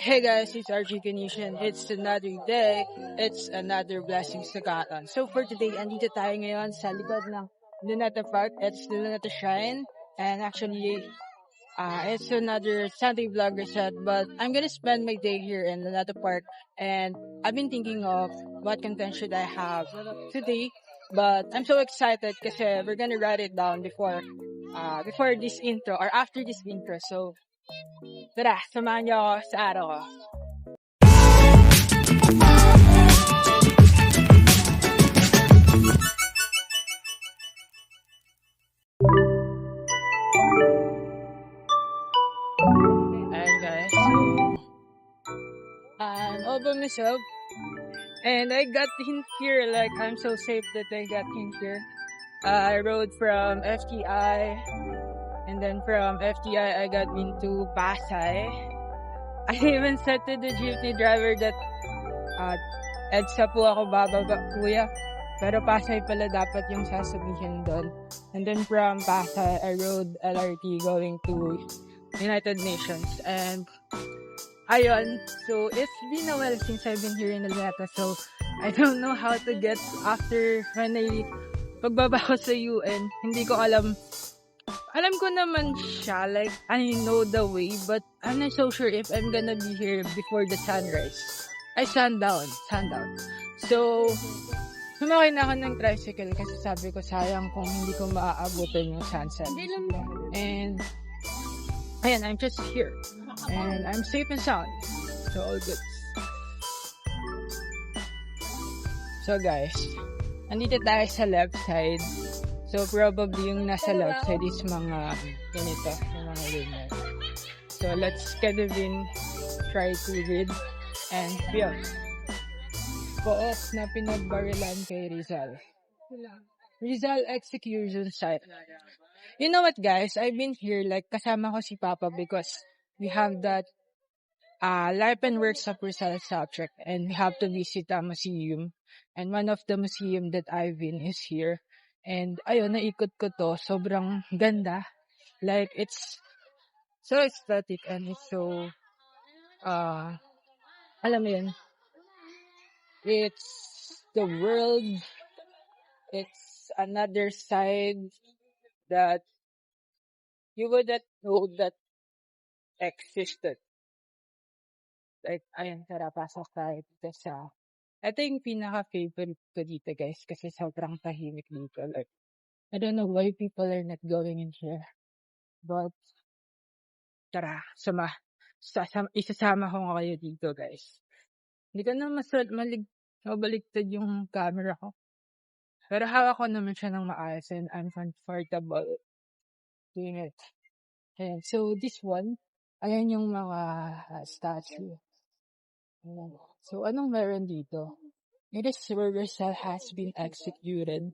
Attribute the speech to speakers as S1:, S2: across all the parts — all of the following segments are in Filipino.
S1: Hey guys, it's RG Ganeshan. It's another day. It's another blessings to Katon. So for today, andito tayo ngayon sa likod ng Luneta Park. It's the Luneta Shrine. And actually, it's another Sunday vlog reset. But I'm gonna spend my day here in Luneta Park. And I've been thinking of what content should I have today. But I'm so excited kasi we're gonna write it down before this intro or after this intro. So, tara, samahan niyo ako sa araw ko. Ayan guys, so I'm all by myself and I got in here, like I'm so safe that I got in here. I rode from FTI and then from FTI I got into Pasay. I even said to the jeepney driver that EDSA po ako bababa kuya, pero Pasay pala dapat yung sasabihin doon. And then from Pasay I rode LRT going to United Nations. And ayun, so it's been a while since I've been here in Luneta, so I don't know how to get after when pagbaba ko sa UN. Hindi ko alam ko naman siya, like I know the way, but I'm not so sure if I'm gonna be here before the sunrise. Ay, sundown. So sumakay na ako ng tricycle kasi sabi ko sayang kung hindi ko maaabutan yung sunset. And ayan, I'm just here. And I'm safe and sound. So, all good. So, guys, andito tayo sa left side. So, probably yung nasa left side is mga ganito, yung mga ganyan. So, let's kind of try to read and feel. Co-op na pinagbarilan kay Rizal. Rizal execution site. You know what, guys? I've been here, like, kasama ko si Papa because we have that life and works of Rizal subject and we have to visit a museum. And one of the museum that I've been is here. And ayun, naikot ko to. Sobrang ganda. Like, it's so aesthetic and it's so, alam mo yun, it's the world, it's another side that you wouldn't know that existed. Like, ayun, tara, pasok tayo dito sa, ito yung pinaka-favorite ko dito, guys, kasi sobrang tahimik dito. Like, I don't know why people are not going in here. But, tara, isasama ko nga kayo dito, guys. Hindi ko na mabaligtad yung camera ko. Pero hawak ko naman siya ng maayos and I'm comfortable doing it. Ayan, so this one, ayan yung mga statue. Ayan. So, anong meron dito? It is where Rizal has been executed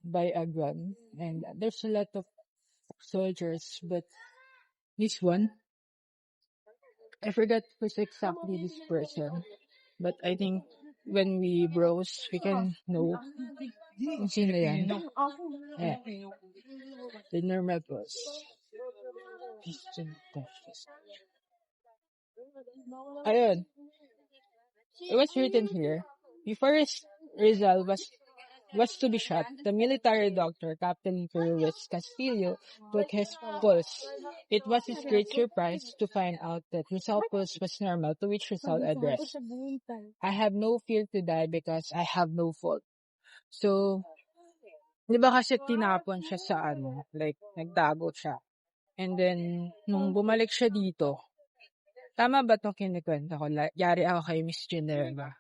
S1: by a gun. And there's a lot of soldiers, but this one, I forgot who's exactly this person. But I think when we browse, we can know kung sino yan. Yeah. The normal boss. Ayun. It was written here, before Rizal was to be shot, the military doctor, Captain Luis Castillo, took his pulse. It was his great surprise to find out that Rizal's pulse was normal, to which Rizal addressed, I have no fear to die because I have no fault. So, di ba kasi tinapon siya sa like, nagtago siya. And then, nung bumalik siya dito, tama ba itong kinikwento ko? Yari ako kay Miss Geneva.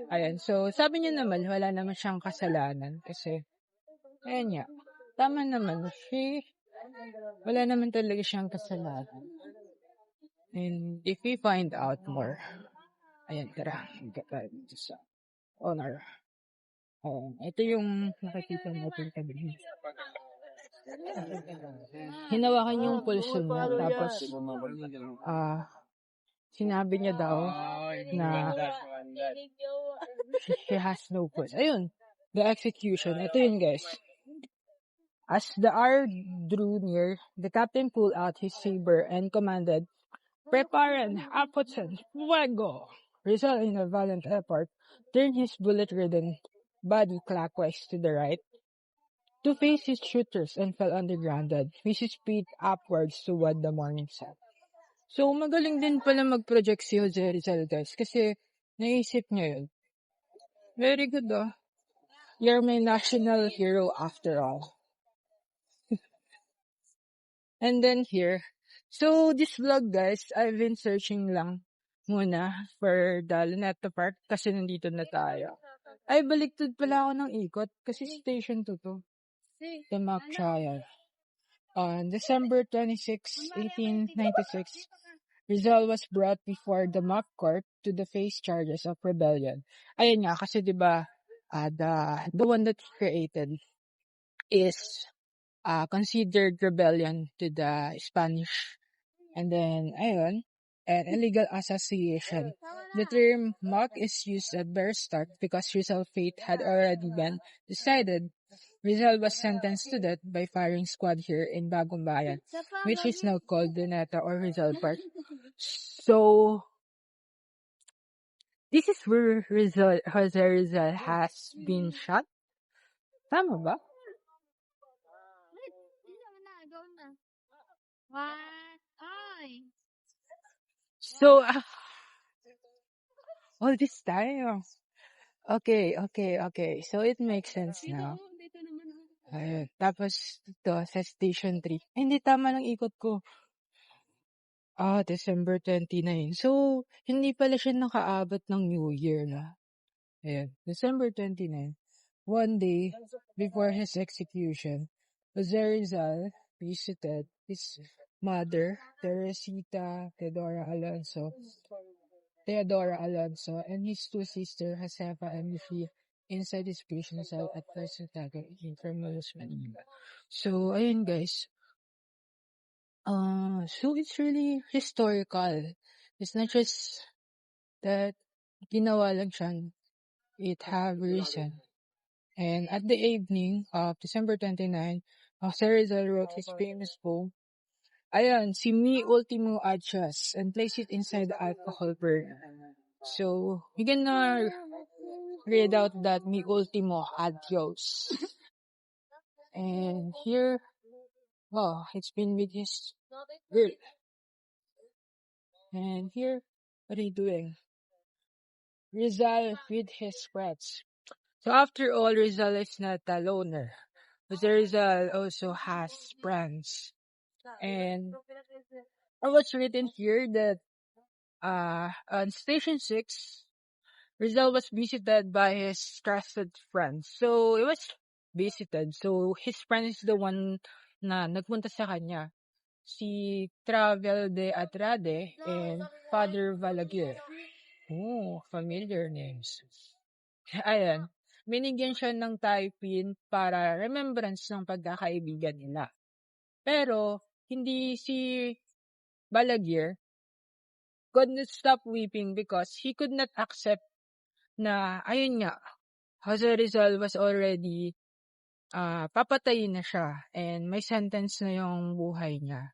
S1: Ayan, so sabi niya naman, wala naman siyang kasalanan. Kasi, ayan niya, tama naman. Wala naman talaga siyang kasalanan. And if we find out more, ayan, tara, tayo sa honor. Ito yung nakikita natin kagabi. Hinawakan yung pulso niya, tapos, sinabi niya daw na she has no pulse. Ayun, the execution. Ito yun, guys. As the hour drew near, the captain pulled out his saber and commanded, Preparen, apoten, fuego! Rizal in a violent effort turned his bullet-ridden body clockwise to the right to face his shooters and fell on the ground dead, with his feet upwards toward the morning sun. So, magaling din pala mag-project si Jose Rizal, guys, kasi naisip niya yun. Very good, oh. You're my national hero after all. And then here, so this vlog, guys, I've been searching lang muna for the Luneta Park kasi nandito na tayo. Ay, baliktad pala ako ng ikot kasi station 2 to. The mock trial. On December 26, 1896, Rizal was brought before the mock court to the face charges of rebellion. Ayun nga, kasi diba, the one that he created is considered rebellion to the Spanish. And then, ayun, an illegal association. The term mock is used at very start because Rizal's fate had already been decided. Rizal was sentenced to death by firing squad here in Bagong Bayan, which is now called Luneta or Rizal Park. So, this is where Jose Rizal has been shot. Tama ba? So, all this time. Okay. So, it makes sense now. Ayun. Tapos, ito, sa Station 3. Ay, hindi, tama lang ikot ko. December 29. So, hindi pala siya nakaabot ng New Year na. Ayan, December 29. One day before his execution, Jose Rizal visited his mother, Teodora Alonso, and his two sisters, Josefa and Lucia, inside his prison cell at Santiago in Terminus, Manila. So, ayun guys. So it's really historical. It's not just that ginawa lang siya. It have reason. And at the evening of December 29, Jose Rizal wrote his famous poem, ayan, si Mi Ultimo Adios, and placed it inside the alcohol burner. So, we can read out that Mi Ultimo Adios. And here, it's been with his girl. And here, what are you doing? Rizal with his friends. So after all, Rizal is not a loner. But Rizal also has friends. And what's written here that on Station 6, Rizal was visited by his trusted friends. So it was visited. So his friend is the one na nagpunta sa kanya. Si Travel de Atrade and Father Valaguer. Oh, familiar names. Ayan. Binigyan siya ng typing para remembrance ng pagkakaibigan nila. Pero, hindi si Balaguer could not stop weeping because he could not accept na, ayun nga, Jose Rizal was already papatayin na siya and may sentence na yung buhay niya.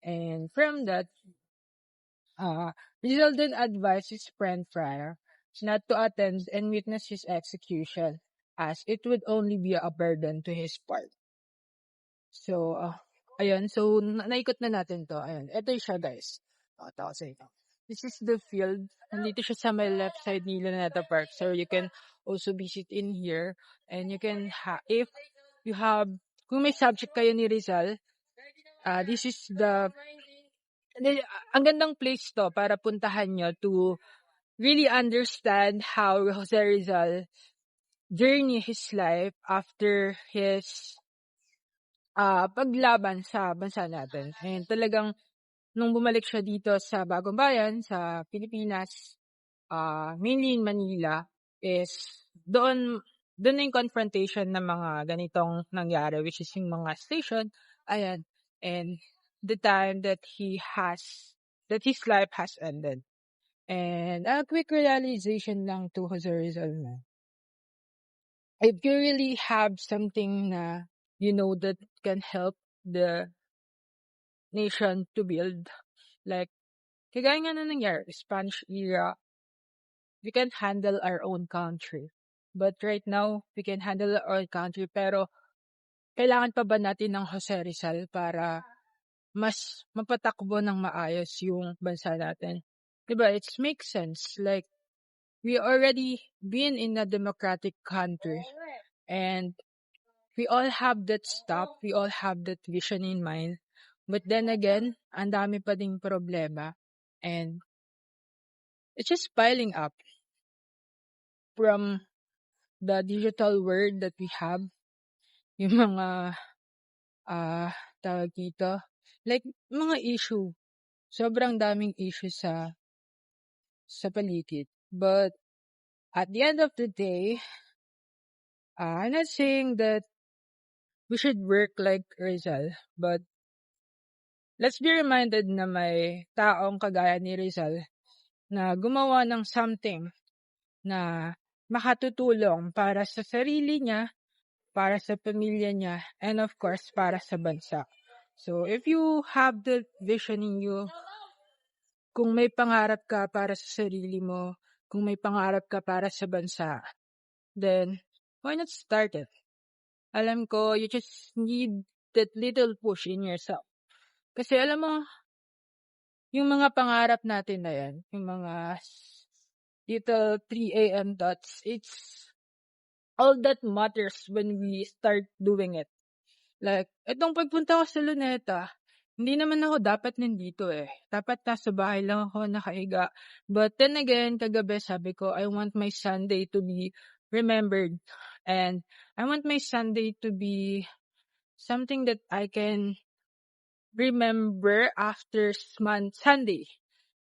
S1: And from that, Rizal then advised his friend Friar not to attend and witness his execution as it would only be a burden to his part. So, ayun. So, naikot na natin to. Ayun. Ito siya, guys. Ito sa inyo. This is the field. Nandito siya sa my left side ni Luneta Park. So, you can also visit in here. And you can, if you have, kung may subject kayo ni Rizal, this is ang gandang place to para puntahan nyo to really understand how Jose Rizal journey his life after his paglaban sa bansa natin. And talagang nung bumalik siya dito sa Bagong Bayan, sa Pilipinas, mainly in Manila, is doon na yung confrontation ng mga ganitong nangyari, which is yung mga station. Ayan. And the time that his life has ended. And a quick realization lang to Jose Rizal na. If you really have something na that can help the nation to build, like kagaya nga na nangyari, Spanish era, we can handle our own country. But right now, we can handle our own country, pero kailangan pa ba natin ng Jose Rizal para mas mapatakbo ng maayos yung bansa natin? Diba? It makes sense. Like, we already been in a democratic country, and we all have that stuff, we all have that vision in mind. But then again, ang dami pa ding problema. And it's just piling up from the digital world that we have. Yung mga, tawag dito, like, mga issue. Sobrang daming issue sa paligid. But at the end of the day, I'm not saying that we should work like Rizal, but let's be reminded na may taong kagaya ni Rizal na gumawa ng something na makatutulong para sa sarili niya, para sa pamilya niya, and of course, para sa bansa. So, if you have the vision in you, kung may pangarap ka para sa sarili mo, kung may pangarap ka para sa bansa, then why not start it? Alam ko, you just need that little push in yourself. Kasi alam mo, yung mga pangarap natin na yan, yung mga little 3 a.m. dots, it's all that matters when we start doing it. Like, itong pagpunta ko sa Luneta, hindi naman ako dapat nandito eh. Dapat nasa bahay lang ako nakahiga. But then again, kagabi sabi ko, I want my Sunday to be remembered. And I want my Sunday to be something that I can remember after Sunday.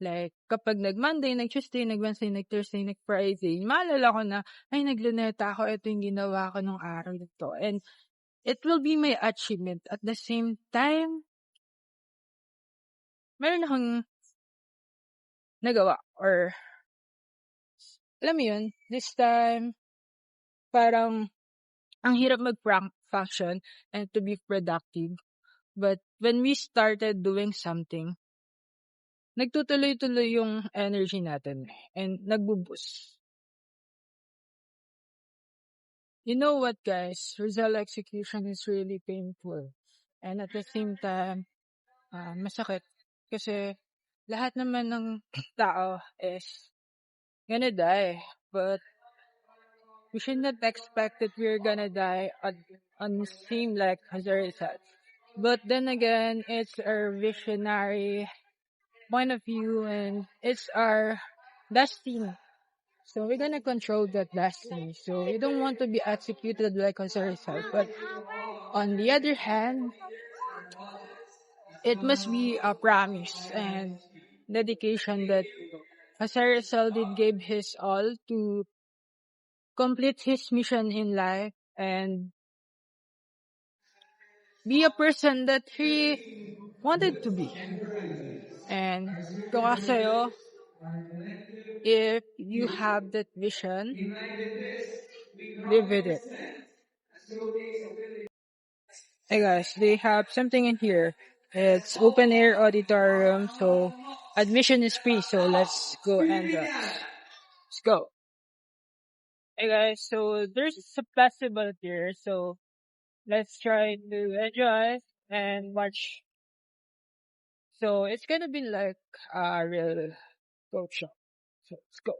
S1: Like, kapag nag-Monday, nag-Tuesday, nag-Wednesday, nag-Thursday, nag-Friday, maalala ko na, ay, nagluneta ako, ito yung ginawa ko nung araw nito. And it will be my achievement. At the same time, meron akong nagawa. Or, alam mo yun, this time, parang, ang hirap mag-function and to be productive. But when we started doing something, nagtutuloy-tuloy yung energy natin and nagbo-boost. You know what, guys? Rizal execution is really painful. And at the same time, masakit. Kasi lahat naman ng tao is gonna die. But we should not expect that we're gonna die on same like Jose Rizal. But then again, it's our visionary point of view and it's our destiny. So we're gonna control that destiny. So we don't want to be executed like Jose Rizal. But on the other hand, it must be a promise and dedication that Jose Rizal did give his all to complete his mission in life and be a person that he wanted to be. And kung sa'yo, if you have that vision, live with it. Hey guys, they have something in here. It's open air auditorium, so admission is free. So let's go and let's go. Hey guys, so there's a festival here, so let's try to enjoy and watch. So it's gonna be like a real goat show. So let's go.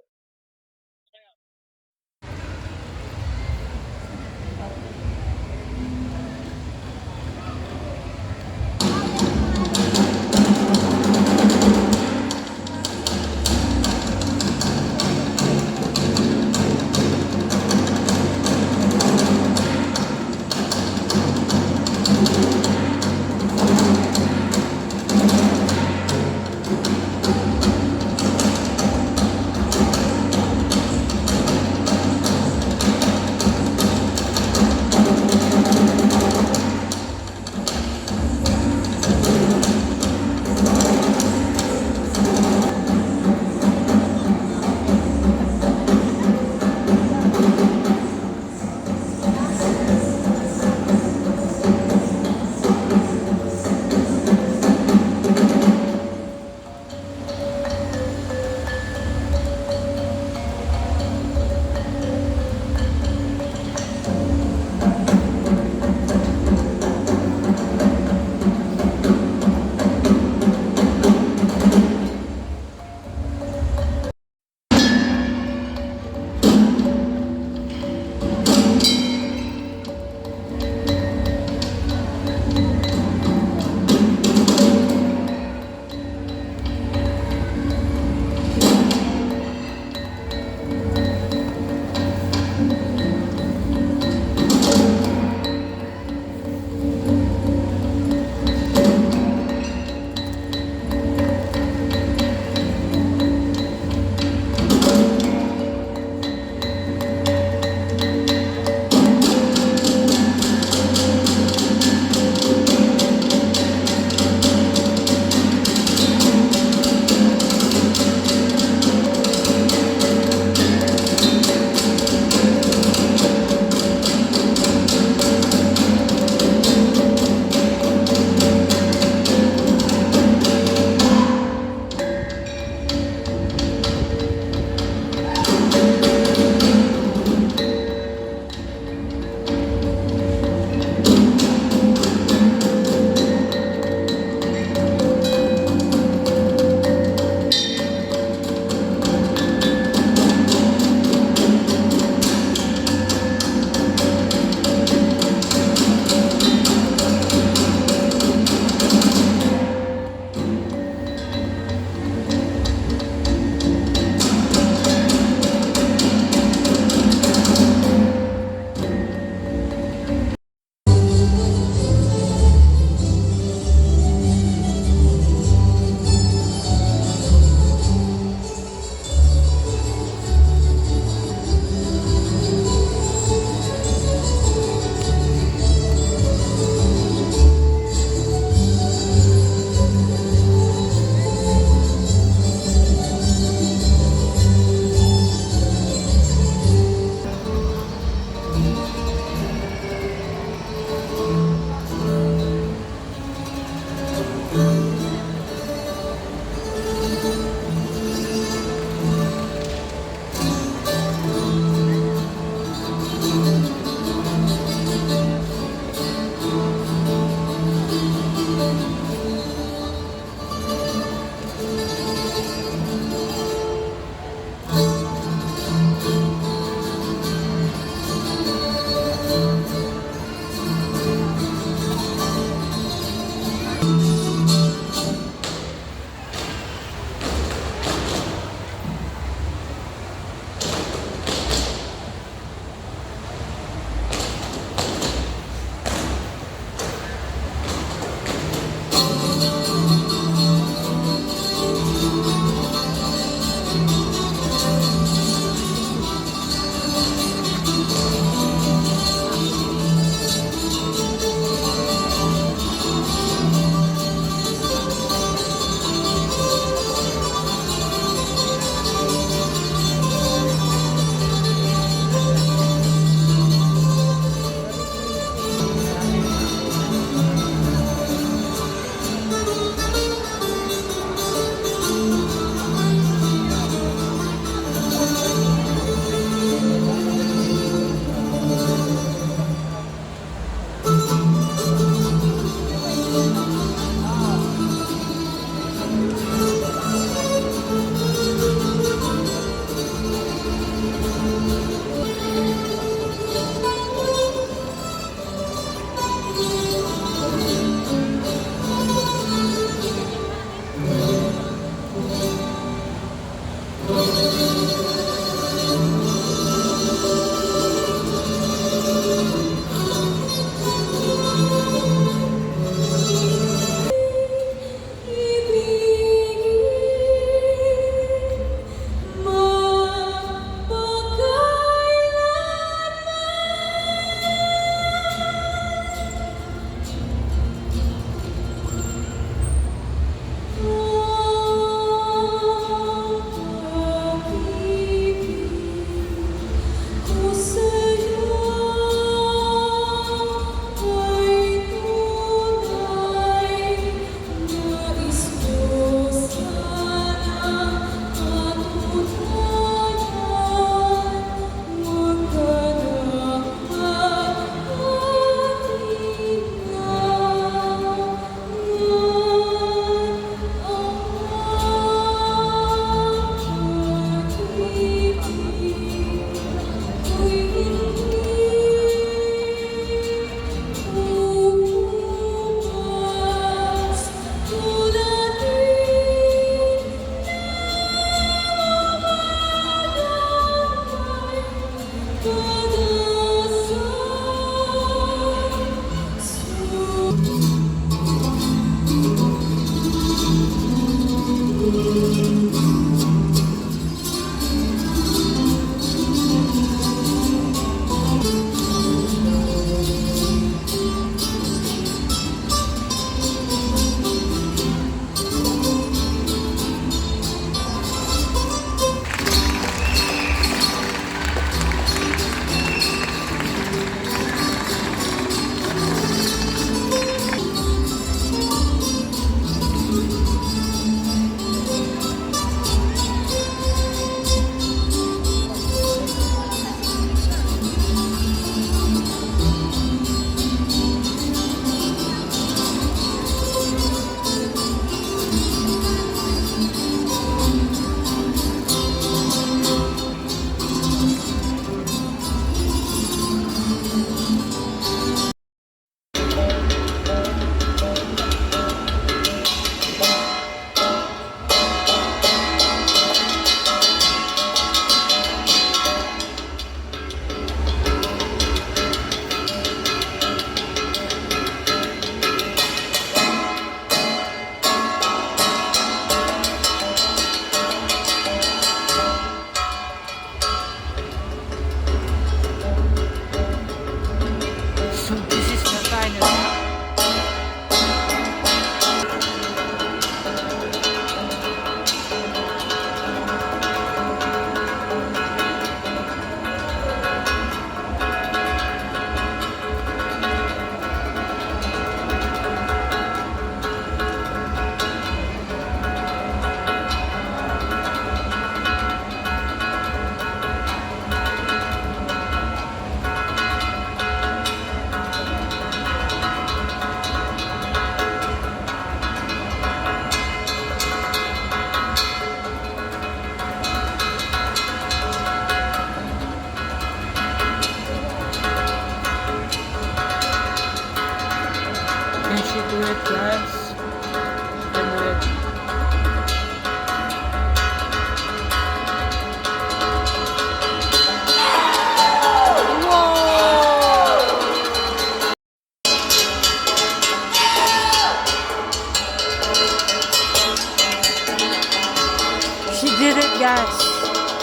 S1: She did it, guys.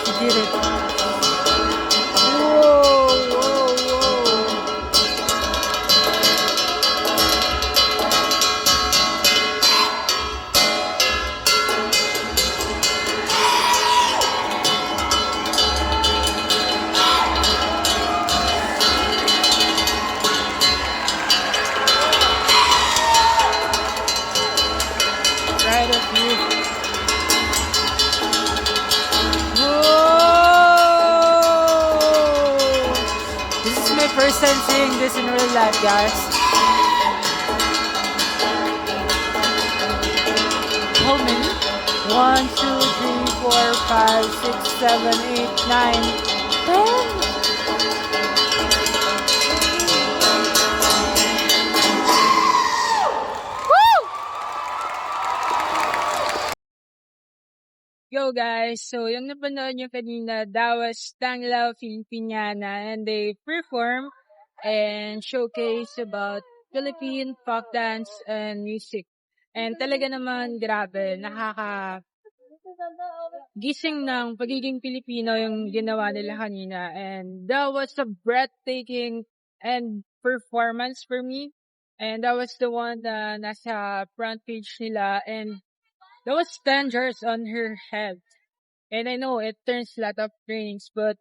S1: She did it. Whoa, whoa, whoa. Right up here. This is my first time seeing this in real life, guys. How many? 1, 2, 3, 4, 5, 6, 7, 8, 9, 10. Yo guys, so yung napanood nyo kanina, that was Tanglaw Filipiniana, and they perform and showcase about Philippine folk dance and music. And talaga naman grabe, gising ng pagiging Pilipino yung ginawa nila kanina, and that was a breathtaking and performance for me. And that was the one na nasa front page nila, and there was 10 jars on her head. And I know it turns a lot of trainings, but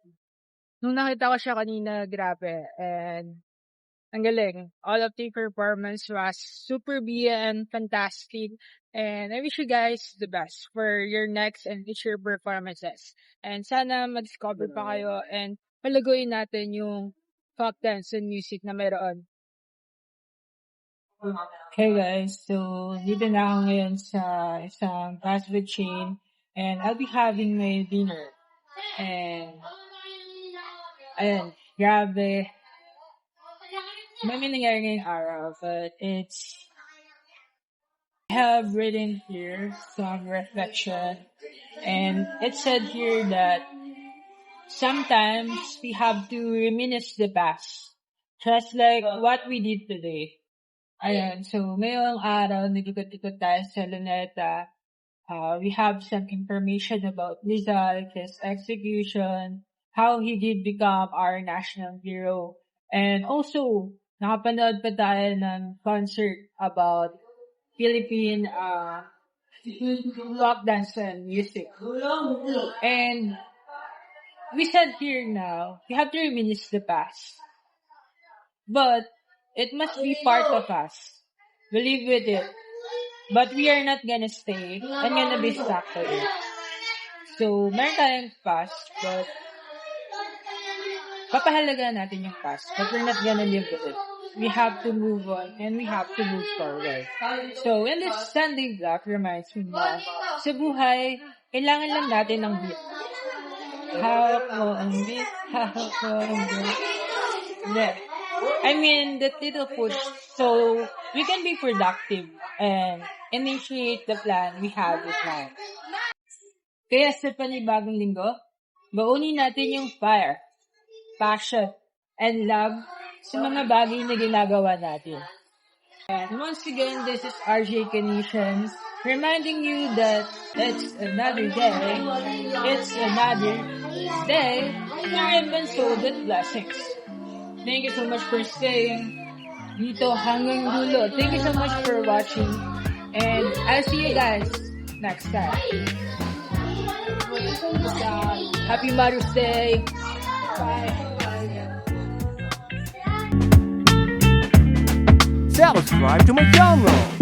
S1: nung nakita ko siya kanina, grabe. And ang galing. All of the performance was super and fantastic. And I wish you guys the best for your next and future performances. And sana mag-discover pa kayo and palaguin natin yung folk dance and music na meron. Hey guys, so dito na ako ngayon sa isang fast food chain and I'll be having my dinner. And ayan, grabe. May nangyari ngayong araw, but I have written here some reflection, and it said here that sometimes we have to reminisce the past, just like what we did today. Ayan, so ngayong araw, nag-ikot-ikot tayo sa Luneta. We have some information about Rizal, his execution, how he did become our national hero. And also, nakapanood pa tayo ng concert about Philippine folk dance and music. And we said here now, we have to reminisce the past. But it must be part of us. We live with it. But we are not gonna stay and gonna be stuck to it. So, meron tayong past, but papahalagaan natin yung past, but we're not gonna live with it. We have to move on and we have to move forward. So, in this Sunday vlog reminds me na sa buhay, kailangan lang natin ng beat. Hawak mo ang beat, hawak mo ang beat. Yeah. I mean, the little push, so we can be productive and initiate the plan we have in mind. Kaya sa panibagong linggo, baunin natin yung fire, passion, and love sa mga bagay na ginagawa natin. And once again, this is RJ Canisians, reminding you that it's another day, it's another day to reap and sow good blessings. Thank you so much for staying dito hanggang dulo. Thank you so much for watching. And I'll see you guys next time. Happy Mother's Day. Bye.
S2: Subscribe to my channel.